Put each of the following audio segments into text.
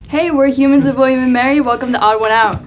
Hey, we're Humans of William and Mary. Welcome to Odd One Out.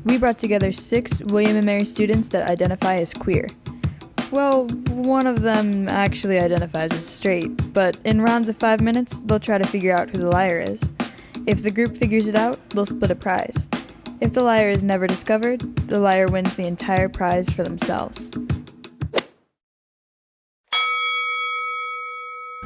We brought together 6 William and Mary students that identify as queer. Well, one of them actually identifies as straight, but in rounds of 5 minutes, they'll try to figure out who the liar is. If the group figures it out, they'll split a prize. If the liar is never discovered, the liar wins the entire prize for themselves.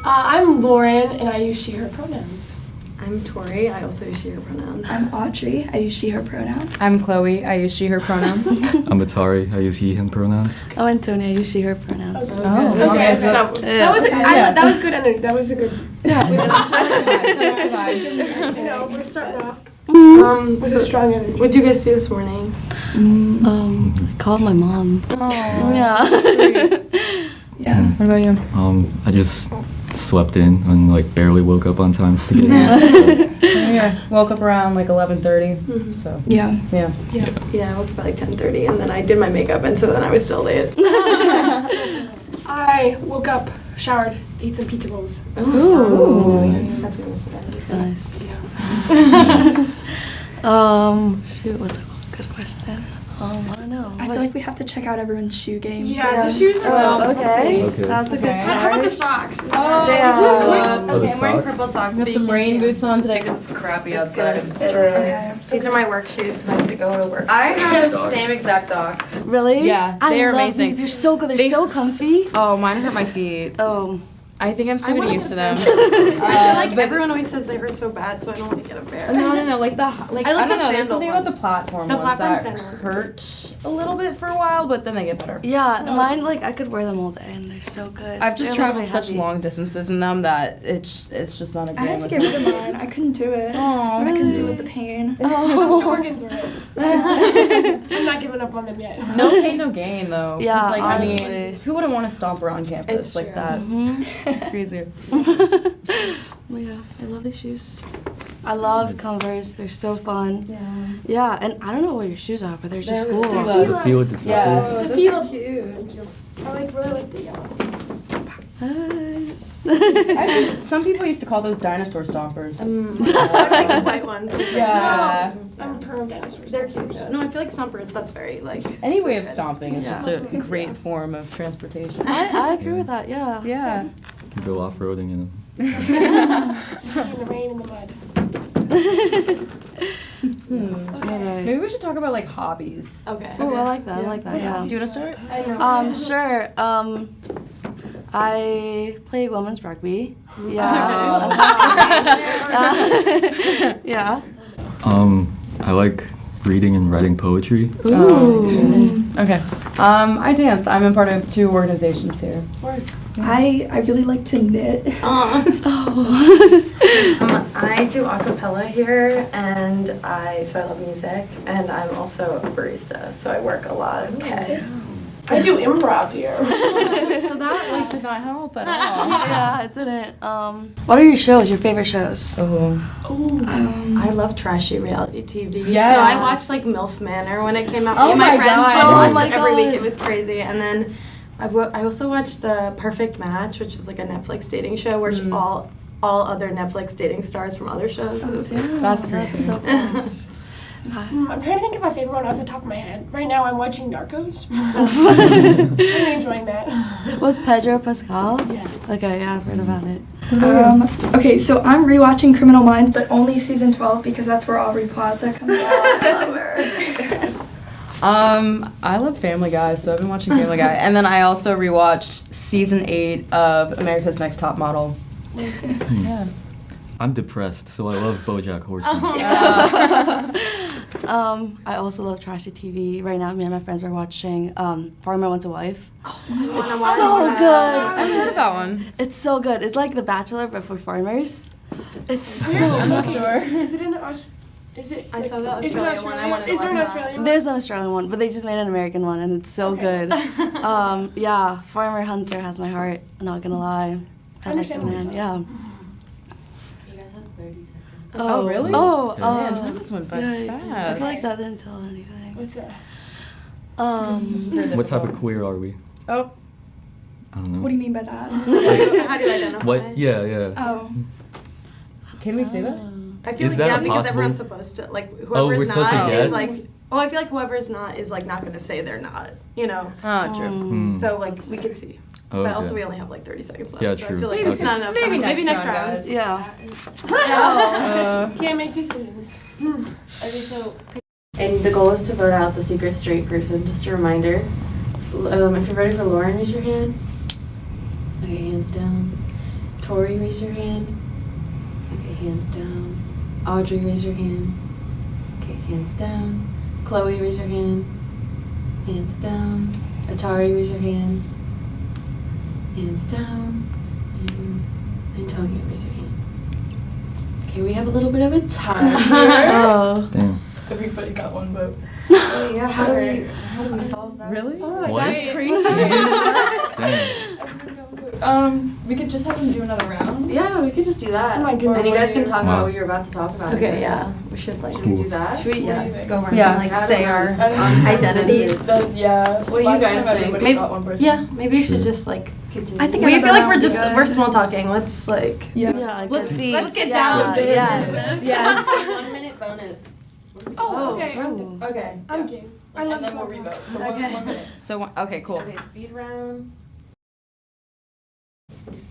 I'm Lauren, and I use she, her pronouns. I'm Tori, I also use she, her pronouns. I'm Audrey, I use she, her pronouns. I'm Chloe. I use she, her pronouns. I'm Atari, I use he, him pronouns. I'm Antonia, I use she, her pronouns. Okay, so that was good energy. That was a good. Yeah, You know, we're starting off with a strong energy. What'd you guys do this morning? I called my mom. Yeah. Yeah. What about you? I just slept in and like barely woke up on time to get in. Yeah, woke up around like 11:30. So Yeah. yeah. Yeah, I woke up at like 10:30 and then I did my makeup and so then I was still late. I woke up, showered, ate some pizza rolls. That's nice. Shoot, what's a good question? I don't know. I feel like we have to check out everyone's shoe game. Yeah, the shoes are Okay. That's a good How about the socks? Damn. Oh, Okay, the I'm wearing socks? purple socks. Got some rain boots on today because it's crappy outside. Okay. These are my work shoes because I have to go to work. I have the same exact docs. Really? Yeah, I they're love amazing. These. They're so good. They're They- so comfy. Oh, mine hurt my feet. Oh. I think I'm still getting used to them. I feel like everyone always says they hurt so bad, so I don't want to get a pair. No, like I I like don't the know. There's sandal something about the ones. platform The ones platform that sandal ones. hurt a little bit for a while, but then they get better. Yeah, mine like I could wear them all day, and they're so good. I've just They're traveled really such heavy. long distances in them that it's just not a game. I had to get rid of mine. I couldn't do it. Aw, I couldn't do it with the pain. I'm still working through it. I'm not giving up on them yet. No pain, no gain, though. 'Cause, Yeah, like, honestly. I mean, who wouldn't want to stomp around campus It's like true. that? Mhm. It's crazy. Well, yeah, I love these shoes. I love Converse. They're so fun. Yeah, and I don't know what your shoes are, but they're just cool. The feel with the Yeah. The feet are cute. I really like the yellow. Nice. Some people used to call those dinosaur stompers. I like the white ones. Yeah. I'm pro dinosaurs. They're cute. No, I feel like stompers. That's very like. Any way of good. stomping is Yeah. just a great form of transportation. I agree with that. Yeah. Yeah. You can go off-roading in them. In the rain, in the mud. Okay. Maybe we should talk about like hobbies. Okay. Oh, I like that. I like that. Yeah. Do you want to start? Sure. I play women's rugby. Oh. Yeah. Yeah. I like reading and writing poetry. Okay. I dance. I'm a part of 2 organizations here. I really like to knit. I do a cappella here, and I love music, and I'm also a barista, so I work a lot. Okay. I do improv here. So that like did not help at all. Yeah, it didn't. What are your shows? Your favorite shows? I love trashy reality TV. Yes. So I watched like MILF Manor when it came out. Oh Me and my my friends God. would Oh watch my it every God. week. It was crazy. And then I also watched The Perfect Match, which is like a Netflix dating show where all other Netflix dating stars from other shows. It was, That's crazy. so fun. I'm trying to think of my favorite one off the top of my head. Right now, I'm watching Narcos. I'm really enjoying that. With Pedro Pascal? Yeah. Okay, yeah, I've heard about it. Okay, so I'm rewatching Criminal Minds, but only season 12 because that's where Aubrey Plaza comes out. I love Family Guy, so I've been watching Family Guy, and then I also rewatched season 8 of America's Next Top Model. Nice. I'm depressed, so I love BoJack Horseman. I also love trashy TV. Right now, me and my friends are watching Farmer Wants a Wife. It's so good. I haven't heard of that one. It's so good. It's like The Bachelor, but for farmers. It's so I'm not sure. Is it in the Is it? I saw the Is it Australian one. I wanted to Is there an watch that. Australian one? There's an Australian one, but they just made an American one, and it's so good. Yeah, Farmer Hunter has my heart. I'm not gonna lie. I like the Understandable. man. Yeah. You guys have 30 seconds. Oh, really? Oh, Man, time just went by yikes. fast. I feel like that didn't tell anything. What's that? What type of queer are we? Oh. I don't know. What do you mean by that? How do you identify? What? Yeah. Oh, Can we say that? I feel Is like that yeah, because possible? everyone's supposed to like Oh, whoever's we're supposed to not guess? is like. Oh, I feel like whoever's not is like not gonna say they're not. You know. Oh, true. Hmm. So like we could see. Oh, But also okay. we only have like 30 seconds left. Yeah, so true. I feel like Maybe- it's not enough maybe time. next Maybe next round, round. guys. Yeah. Can't make decisions. Okay, so and the goal is to vote out the secret straight person. Just a reminder. If you're ready for Lauren, raise your hand. Okay, hands down. Tori, raise your hand. Okay, hands down. Audrey, raise your hand. Okay, hands down. Chloe, raise your hand. Hands down. Atari, raise your hand. Hands down. And Antonia, raise your hand. Okay, we have a little bit of a tie here. Oh. Damn. Everybody got one vote. Oh, yeah, how do we solve that? Really? Oh my What? God. That's crazy. Damn. We could just have them do another round. Yeah, we could just do that. Oh my goodness. And you guys can talk Wow. about what you're about to talk about. Okay, yeah. We should like Should we do that? should we go around Yeah. and like say our I don't know. identities? Yeah. What do you guys think? Maybe, got one person. yeah, maybe we should Sure. just like Continue. I think we another feel like round we're would be just good. we're small talking. Let's like Yeah. Let's see. Let's get down to Yes. Yes. 1 minute bonus. Oh, okay. Ooh. okay. I'm game. I love And then we'll small revote. talk. So Okay. 1 minute. So, okay, cool. Okay, speed round.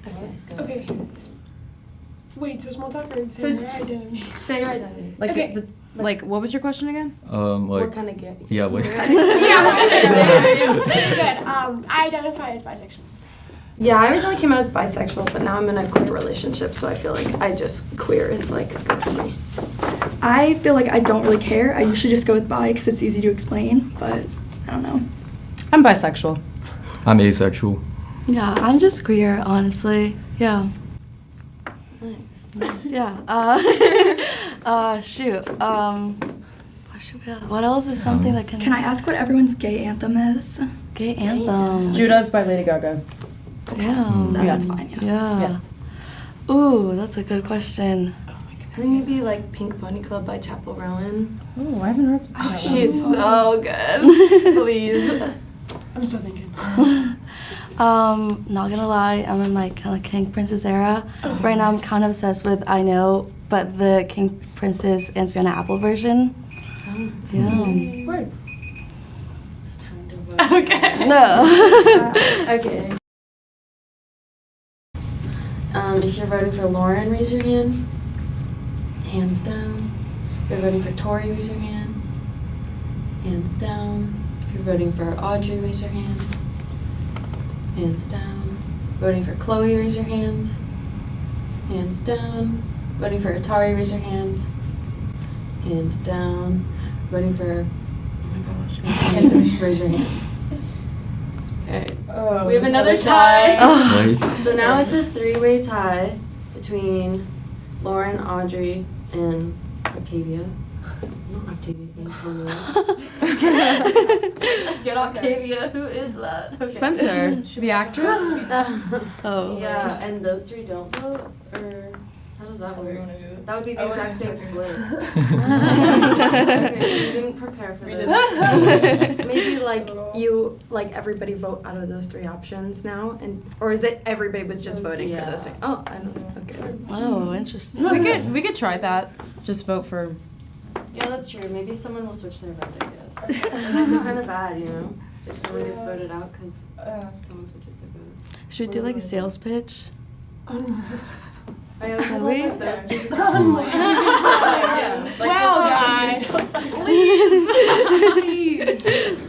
Let's go. Okay. Wait, so small talk or So say just- your identity? Say your identity. Like, Okay. like, what was your question again? What Like, kind of gay? yeah, like, Very good. I identify as bisexual. Yeah, I originally came out as bisexual, but now I'm in a queer relationship, so I feel like I just queer is like good for me. I feel like I don't really care. I usually just go with bi because it's easy to explain, but I don't know. I'm bisexual. I'm asexual. Yeah, I'm just queer, honestly. Yeah. Nice. Yeah. Shoot. What else is something that can... Can I ask what everyone's gay anthem is? Gay anthem. Judas by Lady Gaga. Damn. No, that's fine, yeah. Yeah. Ooh, that's a good question. I think maybe like Pink Pony Club by Chapel Rowan. Oh, I haven't heard that one. She's so good. Please. I'm still thinking. Not gonna lie, I'm in my kind of King Princess era. Right now I'm kind of obsessed with I Know, but the King Princess and Fiona Apple version. Yeah. Word. It's time to vote. Okay. No. Okay. If you're voting for Lauren, raise your hand. Hands down. If you're voting for Tori, raise your hand. Hands down. If you're voting for Audrey, raise your hands. Hands down. Voting for Chloe, raise your hands. Hands down. Voting for Atari, raise your hands. Hands down. Voting for, oh my gosh, raise your hands. Okay. We have another tie. Right? So now it's a three-way tie between Lauren, Audrey, and Octavia. Not Octavia, Antonia. Get Octavia, who is that? Okay. Spencer, the actress? Oh. Yeah, and those three don't vote? Or how does that work? That would be the exact same split. Okay, you didn't prepare for this. Maybe like you like everybody vote out of those three options now, and or is it everybody was just voting for those three? Oh, I don't know. Okay. Oh, interesting. We could try that. Just vote for. Yeah, that's true. Maybe someone will switch their vote, I guess. And that's kind of bad, you know? If someone gets voted out because someone switches their vote. Should we do like a sales pitch? I always Can love we? that those two. Wow, guys. Please.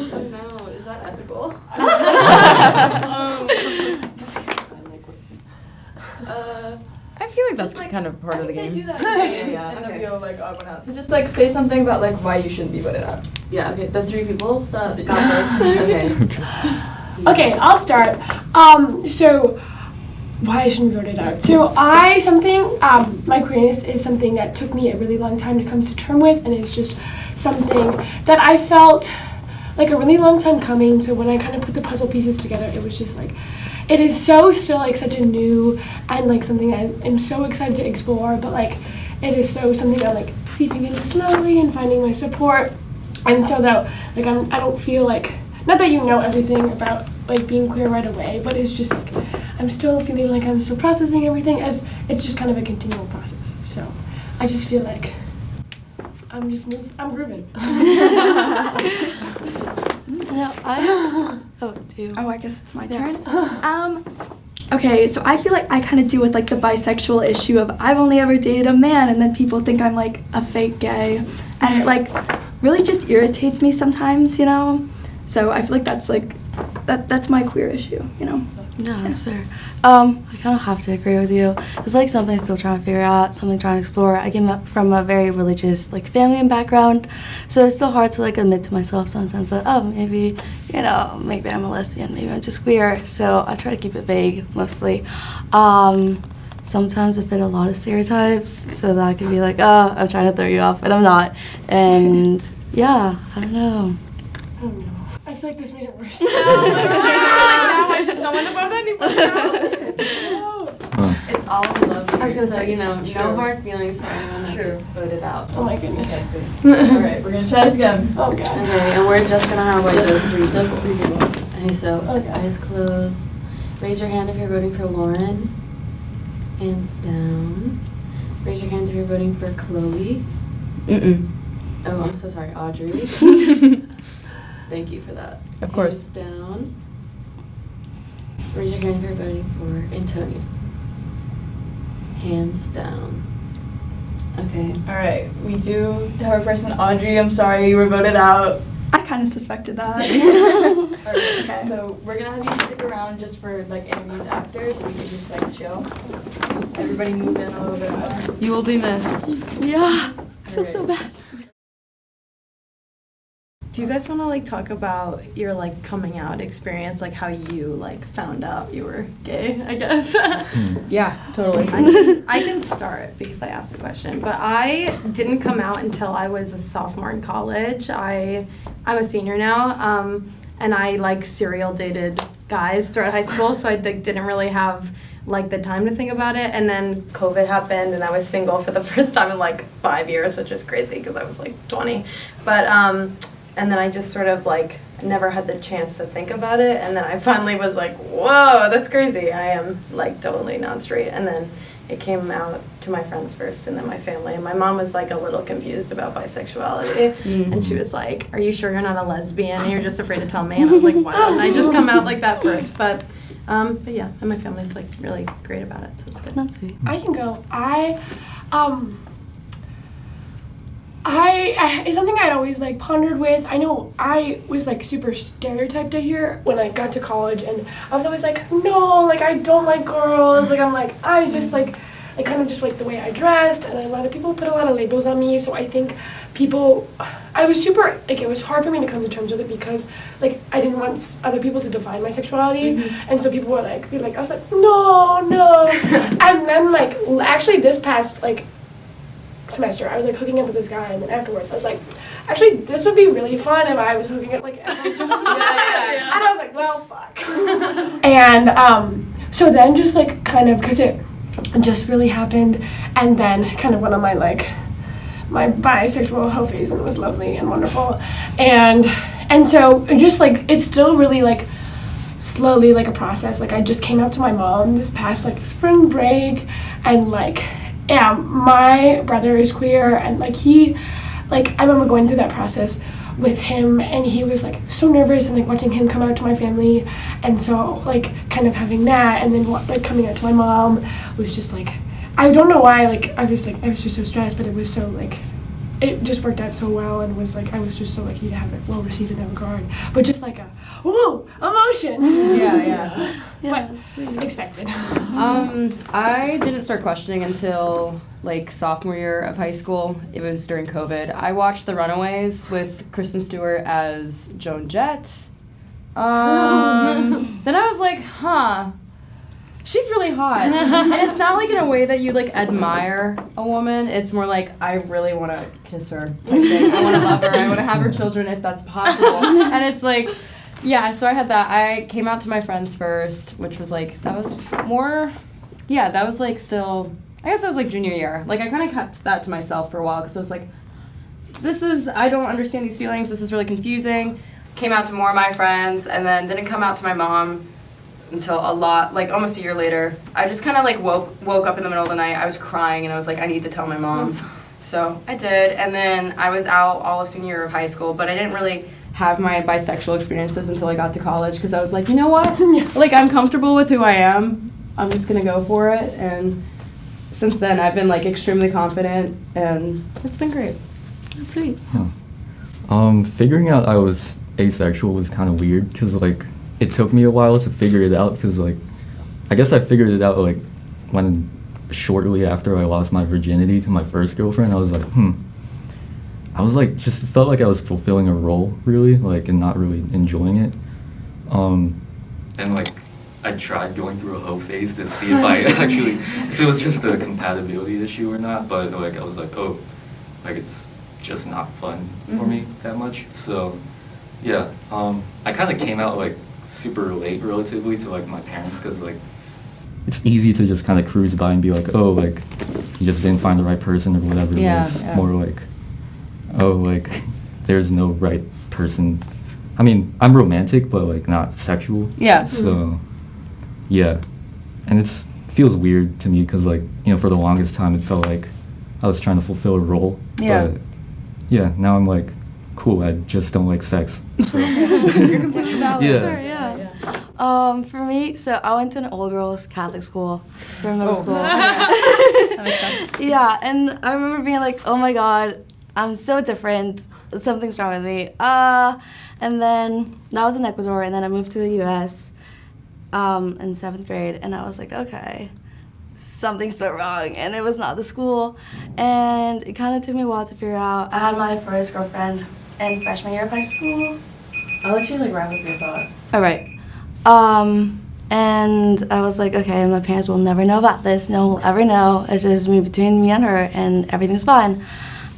Oh no, is that ethical? I feel like that's kind of part of the game. Yeah, okay. like odd one out. So just like say something about like why you shouldn't be voted out. Yeah, okay. The three people that got votes. Okay. Okay, I'll start. So why I shouldn't be voted out. So my queerness is something that took me a really long time to come to terms with, and it's just something that I felt like a really long time coming. So when I kind of put the puzzle pieces together, it was just like, it is so still like such a new and like something I am so excited to explore, but like it is so something I'm like seeping into slowly and finding my support. And so though, like I don't feel like, not that you know everything about like being queer right away, but it's just like I'm still feeling like I'm still processing everything, as it's just kind of a continual process. So I just feel like I'm grooving. No, oh, do you? Oh, I guess it's my turn. Okay, so I feel like I kind of deal with like the bisexual issue of I've only ever dated a man, and then people think I'm like a fake gay, and it like really just irritates me sometimes, you know. So I feel like that's like that's my queer issue, you know. No, that's fair. I kind of have to agree with you. It's like something I'm still trying to figure out, something trying to explore. I came up from a very religious like family and background, so it's still hard to like admit to myself sometimes that maybe maybe I'm a lesbian, maybe I'm just queer. So I try to keep it vague mostly. Sometimes I fit a lot of stereotypes, so that could be like, I'm trying to throw you off, but I'm not. And yeah, I don't know. Oh no. I feel like this made it worse. Now I just don't want to vote anymore. It's all in love here, I was gonna so say, no true. hard feelings for anyone that gets voted out. Oh my goodness. Alright, we're gonna try this again. Oh god. Okay, and we're just gonna have like those three people. Okay, so Okay. eyes closed. Raise your hand if you're voting for Lauren. Hands down. Raise your hands if you're voting for Chloe. Oh, I'm so sorry, Audrey. Thank you for that. Of course. Hands down. Raise your hand if you're voting for Antonia. Hands down. Okay. Alright, we do have a person, Audrey, I'm sorry, you were voted out. I kind of suspected that. Alright, okay. So we're gonna have you stick around just for like interviews after, so you can just like chill. Everybody move in a little bit more. You will be missed. Yeah, I feel so bad. Do you guys want to like talk about your like coming out experience, like how you like found out you were gay, I guess? Yeah, totally. I can start because I asked the question, but I didn't come out until I was a sophomore in college. I'm a senior now, and I like serial dated guys throughout high school, so I didn't really have like the time to think about it. And then COVID happened, and I was single for the first time in like 5 years, which is crazy because I was like 20. But and then I just sort of like never had the chance to think about it, and then I finally was like, whoa, that's crazy. I am like totally non-straight. And then it came out to my friends first, and then my family. And my mom was like a little confused about bisexuality, and she was like, are you sure you're not a lesbian and you're just afraid to tell me? And I was like, why didn't I just come out like that first? But yeah, and my family's like really great about it, so it's good. That's sweet. I can go. It's something I'd always like pondered with. I know I was like super stereotyped to hear when I got to college, and I was always like, no, like I don't like girls. Like I'm like, I just like, I kind of just like the way I dressed, and a lot of people put a lot of labels on me. So I think I was super, like it was hard for me to come to terms with it because like I didn't want other people to define my sexuality, and so people would like be like, I was like, no, and then like actually this past like semester I was like hooking up with this guy, and then afterwards I was like, actually this would be really fun if I was hooking up like and I was like, well fuck. And so then just like kind of because it just really happened, and then kind of went on my like my bisexual whole phase, and it was lovely and wonderful, and so it just like it's still really like slowly like a process. Like I just came out to my mom this past like spring break, and like yeah, my brother is queer, and like I remember going through that process with him, and he was like so nervous, and like watching him come out to my family, and so like kind of having that, and then like coming out to my mom was just like, I don't know why, like I was just so stressed, but it was so like, it just worked out so well, and was like I was just so lucky to have it well received in that regard. But just like whoa, emotions. Yeah. But expected. I didn't start questioning until like sophomore year of high school. It was during COVID. I watched The Runaways with Kristen Stewart as Joan Jett. Then I was like, she's really hot. And it's not like in a way that you like admire a woman. It's more like I really want to kiss her type thing. I want to love her. I want to have her children if that's possible. And it's like, yeah, so I had that. I came out to my friends first, which was like, that was more, yeah, that was like still, I guess that was like junior year. Like I kind of kept that to myself for a while because I was like, I don't understand these feelings. This is really confusing. Came out to more of my friends, and then didn't come out to my mom until almost a year later. I just kind of like woke up in the middle of the night. I was crying and I was like, I need to tell my mom. So I did, and then I was out all of senior year of high school, but I didn't really have my bisexual experiences until I got to college because I was like, you know what? Like, I'm comfortable with who I am. I'm just going to go for it. And since then, I've been like extremely confident, and it's been great. That's sweet. Figuring out I was asexual was kind of weird because like it took me a while to figure it out because like I guess I figured it out like when shortly after I lost my virginity to my first girlfriend. I was like, I was like, just felt like I was fulfilling a role really, like, and not really enjoying it. And like, I tried going through a hoe phase to see if I actually, if it was just a compatibility issue or not, but like, I was like, oh, like it's just not fun for me that much. So yeah, I kind of came out like super late relatively to like my parents because like, it's easy to just kind of cruise by and be like, oh, like, you just didn't find the right person or whatever. Yeah, it's yeah. more like, oh, like, there's no right person. I mean, I'm romantic, but like not sexual. Yeah. So, yeah. And it feels weird to me because like, you know, for the longest time it felt like I was trying to fulfill a role. Yeah. But yeah, now I'm like, cool, I just don't like sex. So. You're completely valid. Yeah. For me, so I went to an all-girls Catholic school for middle school. That makes sense. Yeah, and I remember being like, oh my god, I'm so different. Something's wrong with me. And then that was in Ecuador, and then I moved to the U.S. In 7th grade, and I was like, okay, something's so wrong, and it was not the school, and it kind of took me a while to figure out. I had my first girlfriend in freshman year of high school. I'll let you like wrap up your thought. All right. And I was like, okay, my parents will never know about this. No one will ever know. It's just me between me and her, and everything's fine.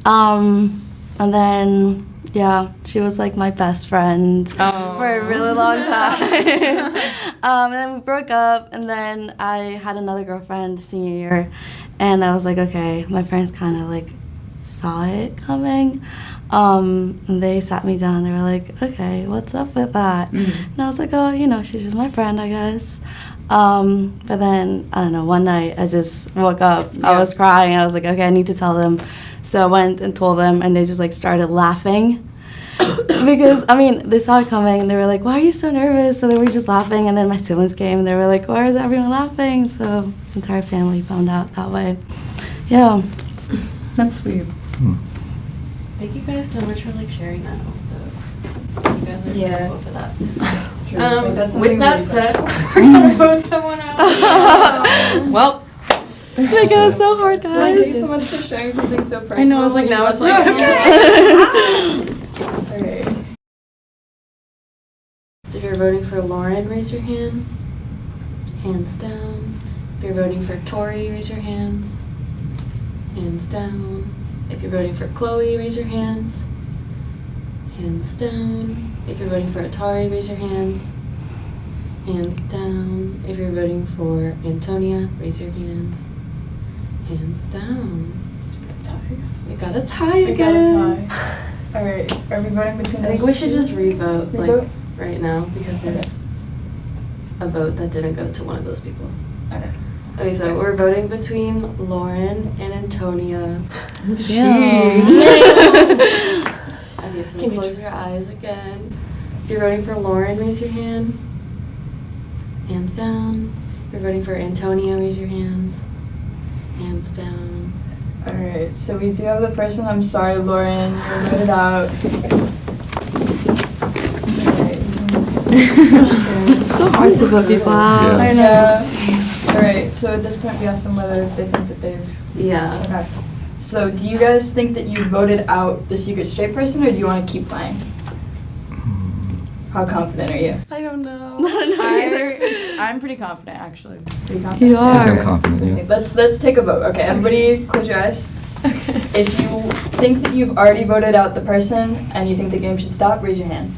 And then, yeah, she was like my best friend for a really long time. And then we broke up, and then I had another girlfriend senior year, and I was like, okay, my parents kind of like saw it coming. And they sat me down. They were like, okay, what's up with that? And I was like, oh, you know, she's just my friend, I guess. But then, I don't know, one night I just woke up. I was crying. I was like, okay, I need to tell them. So I went and told them, and they just like started laughing. Because, I mean, they saw it coming, and they were like, why are you so nervous? So they were just laughing. And then my siblings came, and they were like, why is everyone laughing? So the entire family found out that way. Yeah. That's sweet. Thank you guys so much for like sharing that also. You guys are wonderful for that. With that said, we're gonna vote someone out. Well, This is making it so hard, guys. thank you so much for sharing something so personal. I know, I was like, now it's like, okay. Alright. So if you're voting for Lauren, raise your hand. Hands down. If you're voting for Tori, raise your hands. Hands down. If you're voting for Chloe, raise your hands. Hands down. If you're voting for Atari, raise your hands. Hands down. If you're voting for Antonia, raise your hands. Hands down. We got a tie again. Alright, are we voting between I think those we should two? just re-vote like Re-vote? right now because there's a vote that didn't go to one of those people. Okay. Okay, so we're voting between Lauren and Antonia. Okay, so close your eyes again. If you're voting for Lauren, raise your hand. Hands down. If you're voting for Antonia, raise your hands. Hands down. Alright, so we do have the person. I'm sorry, Lauren. You're voted out. It's so hard to vote people out. Yeah. I know. Alright, so at this point we ask them whether they think that they've... Yeah. Okay. So do you guys think that you voted out the secret straight person, or do you want to keep playing? How confident are you? I don't know. I'm pretty confident, actually. Pretty confident. You I think are. I'm confident, yeah. Okay, let's take a vote. Okay, everybody close your eyes. Okay. If you think that you've already voted out the person and you think the game should stop, raise your hand.